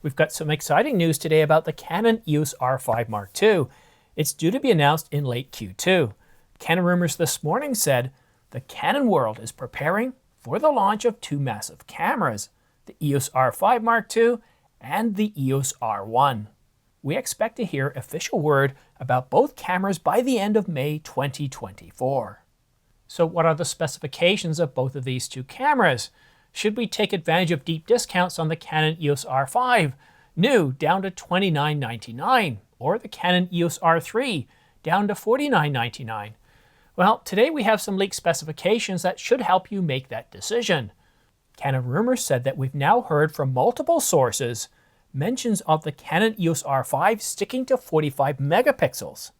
We've got some exciting news today about the Canon EOS R5 Mark II. It's due to be announced in late Q2. Canon rumors this morning said the Canon world is preparing for the launch of two massive cameras, the EOS R5 Mark II and the EOS R1. We expect to hear official word about both cameras by the end of May 2024. So what are the specifications of both of these two cameras? Should we take advantage of deep discounts on the Canon EOS R5, new down to $29.99, or the Canon EOS R3, down to $49.99? Well, today we have some leaked specifications that should help you make that decision. Canon rumors said that we've now heard from multiple sources mentions of the Canon EOS R5 sticking to 45 megapixels.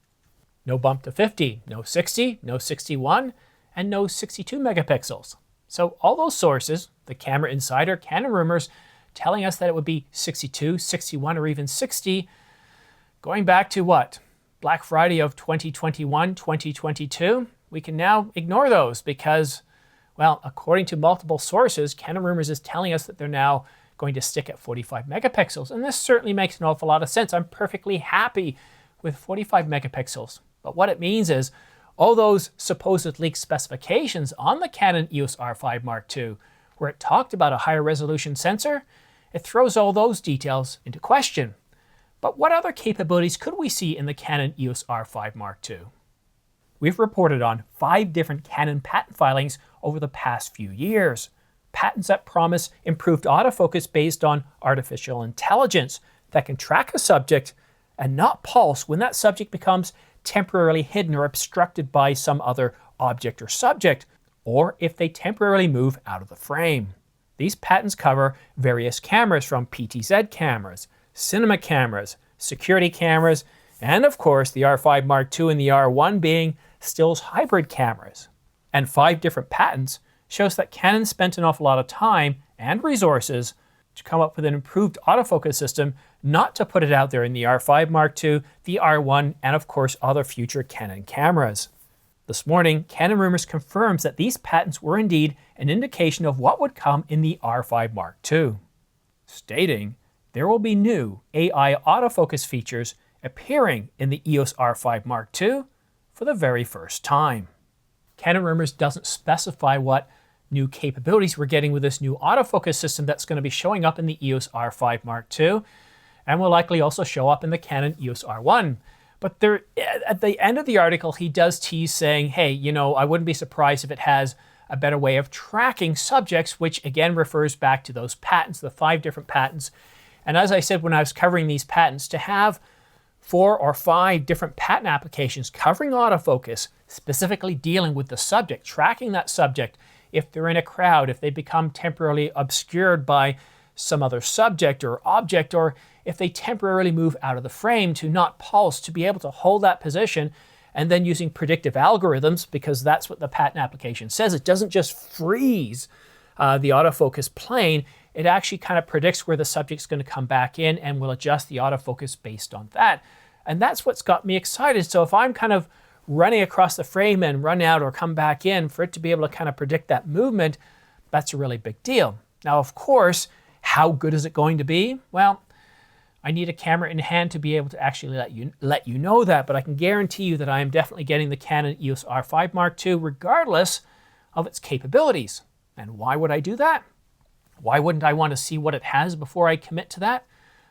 No bump to 50, no 60, no 61, and no 62 megapixels. So all those sources, the Camera Insider, Canon rumors, telling us that it would be 62, 61, or even 60, going back to what? Black Friday of 2021, 2022? We can now ignore those because, well, according to multiple sources, Canon rumors is telling us that they're now going to stick at 45 megapixels. And this certainly makes an awful lot of sense. I'm perfectly happy with 45 megapixels. But what it means is, all those supposed leaked specifications on the Canon EOS R5 Mark II, where it talked about a higher resolution sensor, it throws all those details into question. But what other capabilities could we see in the Canon EOS R5 Mark II? We've reported on 5 different Canon patent filings over the past few years. Patents that promise improved autofocus based on artificial intelligence that can track a subject and not pulse when that subject becomes temporarily hidden or obstructed by some other object or subject, or if they temporarily move out of the frame. These patents cover various cameras from PTZ cameras, cinema cameras, security cameras, and of course the R5 Mark II and the R1 being stills hybrid cameras. And 5 different patents shows that Canon spent an awful lot of time and resources to come up with an improved autofocus system, not to put it out there in the R5 Mark II, the R1, and of course other future Canon cameras. This morning, Canon rumors confirms that these patents were indeed an indication of what would come in the R5 Mark II, stating there will be new AI autofocus features appearing in the EOS R5 Mark II for the very first time. Canon rumors doesn't specify what new capabilities we're getting with this new autofocus system that's going to be showing up in the EOS R5 Mark II, and will likely also show up in the Canon EOS R1. But there, at the end of the article, he does tease saying, hey, you know, I wouldn't be surprised if it has a better way of tracking subjects, which again refers back to those patents, the 5 different patents. And as I said when I was covering these patents, to have 4 or 5 different patent applications covering autofocus, specifically dealing with the subject, tracking that subject, if they're in a crowd, if they become temporarily obscured by some other subject or object, or if they temporarily move out of the frame to not pulse, to be able to hold that position, and then using predictive algorithms, because that's what the patent application says. It doesn't just freeze the autofocus plane, it actually kind of predicts where the subject's going to come back in and will adjust the autofocus based on that. And that's what's got me excited. So if I'm kind of running across the frame and run out or come back in, for it to be able to kind of predict that movement, that's a really big deal. Now, of course, how good is it going to be? Well, I need a camera in hand to be able to actually let you know that, but I can guarantee you that I am definitely getting the Canon EOS R5 Mark II regardless of its capabilities. And why would I do that? Why wouldn't I want to see what it has before I commit to that?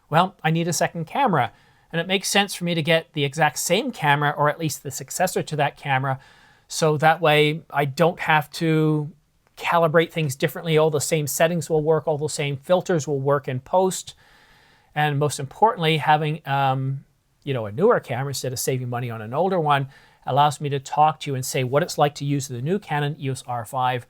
Well, I need a second camera. And it makes sense for me to get the exact same camera, or at least the successor to that camera, so that way I don't have to calibrate things differently. All the same settings will work, all the same filters will work in post. And most importantly, having a newer camera instead of saving money on an older one allows me to talk to you and say what it's like to use the new Canon EOS R5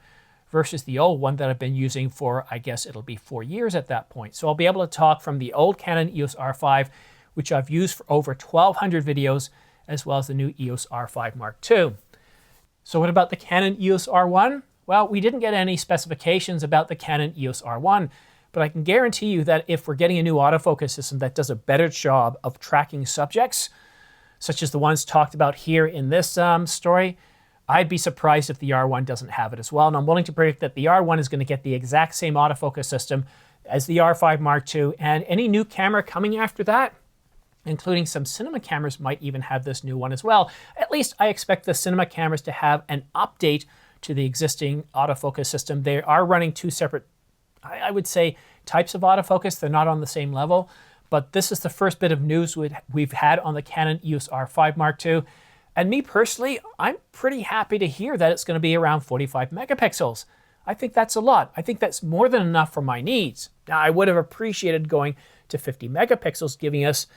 versus the old one that I've been using for, I guess it'll be 4 years at that point. So I'll be able to talk from the old Canon EOS R5, which I've used for over 1,200 videos, as well as the new EOS R5 Mark II. So what about the Canon EOS R1? Well, we didn't get any specifications about the Canon EOS R1, but I can guarantee you that if we're getting a new autofocus system that does a better job of tracking subjects, such as the ones talked about here in this story, I'd be surprised if the R1 doesn't have it as well. And I'm willing to predict that the R1 is going to get the exact same autofocus system as the R5 Mark II, and any new camera coming after that, including some cinema cameras, might even have this new one as well. At least I expect the cinema cameras to have an update to the existing autofocus system. They are running two separate, I would say, types of autofocus. They're not on the same level, but this is the first bit of news we've had on the Canon EOS R5 Mark II. And me personally, I'm pretty happy to hear that it's going to be around 45 megapixels. I think that's a lot. I think that's more than enough for my needs. Now, I would have appreciated going to 50 megapixels, giving us,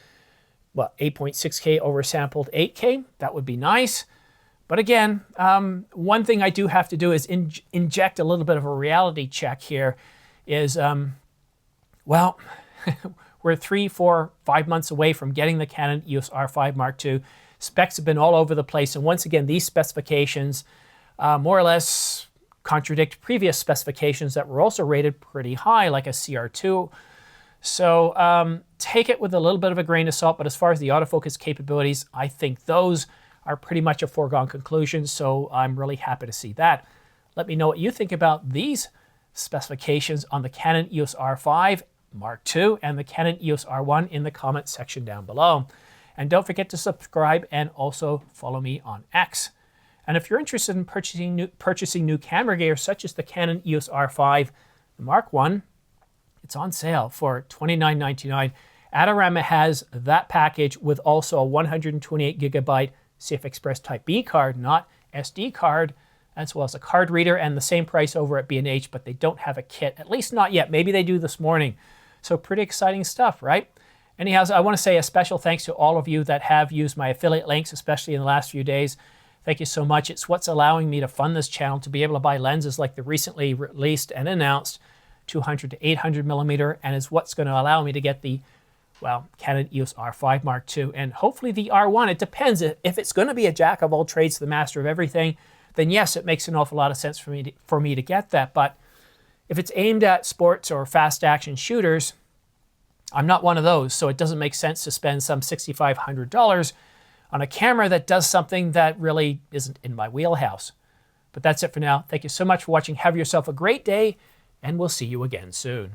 what, 8.6K oversampled 8K. That would be nice. But again, one thing I do have to do is inject a little bit of a reality check here is, well, we're 3, 4, 5 months away from getting the Canon EOS R5 Mark II. Specs have been all over the place. And once again, these specifications more or less contradict previous specifications that were also rated pretty high, like a CR2. So take it with a little bit of a grain of salt, but as far as the autofocus capabilities, I think those are pretty much a foregone conclusion, so I'm really happy to see that. Let me know what you think about these specifications on the Canon EOS R5 Mark II and the Canon EOS R1 in the comment section down below. And don't forget to subscribe and also follow me on X. And if you're interested in purchasing new camera gear, such as the Canon EOS R5 the Mark I, it's on sale for $29.99. Adorama has that package with also a 128 gigabyte CF Express Type B card, not SD card, as well as a card reader, and the same price over at B&H, but they don't have a kit, at least not yet. Maybe they do this morning. So pretty exciting stuff, right? Anyhow, I want to say a special thanks to all of you that have used my affiliate links, especially in the last few days. Thank you so much. It's what's allowing me to fund this channel, to be able to buy lenses like the recently released and announced 200 to 800 millimeter, and is what's going to allow me to get the, well, Canon EOS R5 Mark II, and hopefully the R1. It depends. If it's going to be a jack of all trades, the master of everything, then yes, it makes an awful lot of sense for me to get that. But if it's aimed at sports or fast action shooters, I'm not one of those, so it doesn't make sense to spend some $6,500 on a camera that does something that really isn't in my wheelhouse. But that's it for now. Thank you so much for watching. Have yourself a great day, and we'll see you again soon.